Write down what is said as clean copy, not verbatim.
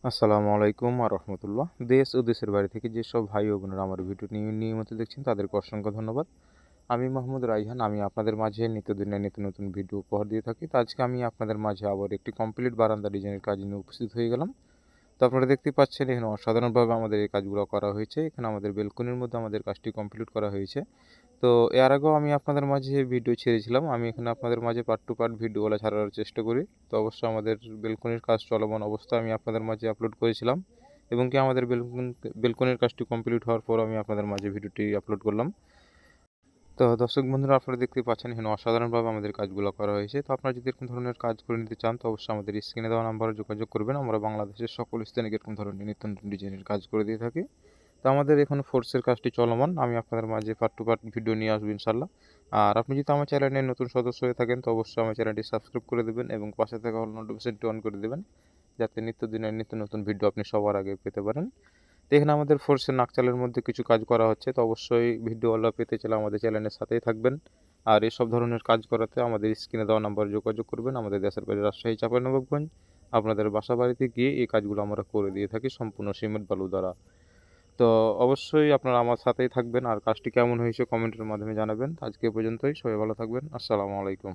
আসসালামু আলাইকুম রহমতুল্লাহ। দেশ ও দেশের বাইরে থেকে যেসব ভাই ও বোনেরা আমার ভিডিও নিয়মিত দেখছেন তাদেরকে অসংখ্য ধন্যবাদ। আমি মাহমুদ রাইহান, আমি আপনাদের মাঝে নিত্যদিনের নিত্য নতুন ভিডিও উপহার দিয়ে থাকি। তো আজকে আমি আপনাদের মাঝে আবার একটি কমপ্লিট বারান্দা ডিজাইনের কাজ নিয়ে উপস্থিত হয়ে গেলাম। তো আপনারা দেখতে পাচ্ছেন এখানে অসাধারণভাবে আমাদের এই কাজগুলো করা হয়েছে। এখানে আমাদের বেলকনির মধ্যে আমাদের কাজটি কমপ্লিট করা হয়েছে। তো এর আগেও আমি আপনাদের মাঝে ভিডিও ছেড়েছিলাম। আমি এখানে আপনাদের মাঝে পার্ট টু পার্ট ভিডিওগুলো ছাড়ার চেষ্টা করি। তো অবশ্যই আমাদের বেলকনির কাজ চলমান অবস্থায় আমি আপনাদের মাঝে আপলোড করেছিলাম এবং কি আমাদের বেলকনির কাজটি কমপ্লিট হওয়ার পর আমি আপনাদের মাঝে ভিডিওটি আপলোড করলাম। তো দর্শক বন্ধুরা, আপনারা দেখতেই পাচ্ছেন এখানে অসাধারণভাবে আমাদের কাজগুলো করা হয়েছে। তো আপনারা যদি এরকম ধরনের কাজ করে নিতে চান তো অবশ্যই আমাদের স্ক্রিনে দেওয়া নাম্বারে যোগাযোগ করবেন। আমরা বাংলাদেশের সকল স্থানে এরকম ধরনের নিত্য নতুন ডিজাইনের কাজ করে দিয়ে থাকি। তো আমাদের এখন ফোর্সের কাজটি চলমান। আমি আপনাদের মাঝে পার্ট টু পার্ট ভিডিও নিয়ে আসবো ইনশাল্লাহ। আর আপনি যদি আমার চ্যানেলের নতুন সদস্য হয়ে থাকেন তো অবশ্যই আমার চ্যানেলটি সাবস্ক্রাইব করে দেবেন এবং পাশে থাকা অল নোটিফিকেশনটি অন করে দেবেন, যাতে নিত্যদিনের নিত্য নতুন ভিডিও আপনি সবার আগে পেতে পারেন। তো এখানে আমাদের ফোর্সের নাকচালের মধ্যে কিছু কাজ করা হচ্ছে। তো অবশ্যই ভিডিওগুলো পেতে চাইলে আমাদের চ্যানেলের সাথেই থাকবেন। আর এসব ধরনের কাজ করাতে আমাদের স্ক্রিনে দেওয়া নাম্বারে যোগাযোগ করবেন। আমাদের দেশের বাড়ি রাজশাহী, চাঁপাইনবাবগঞ্জ। আপনাদের বাসা বাড়িতে গিয়ে এই কাজগুলো আমরা করে দিয়ে থাকি সম্পূর্ণ সিমেন্ট বালু দ্বারা। তো অবশ্যই আপনারা আমার সাথেই থাকবেন আর কাজটি কেমন হয়েছে কমেন্টের মাধ্যমে জানাবেন। আজকে এ পর্যন্তই, সবাই ভালো থাকবেন। আসসালামু আলাইকুম।